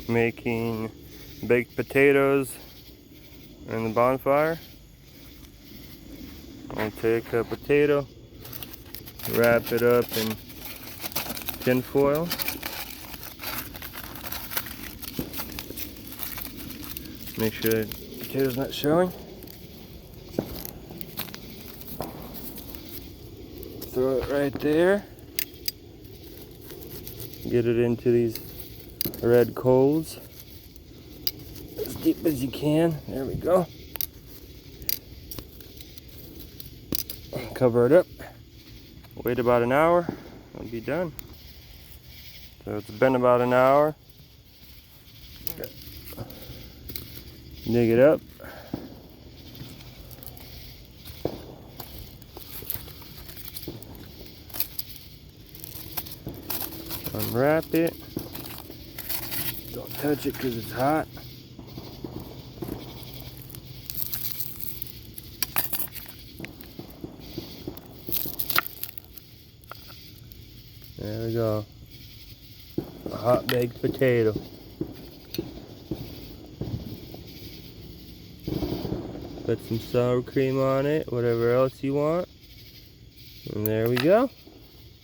making baked potatoes in the bonfire. I'll take a potato, wrap it up in tin foil, make sure the potato's not showing. Throw it right there. Get it into these red coals as deep as you can. There we go. Cover it up. Wait about an hour. It'll be done. So it's been about an hour. Dig it up. Unwrap it. Don't touch it because it's hot. There we go. A hot baked potato. Put some sour cream on it, whatever else you want. And there we go.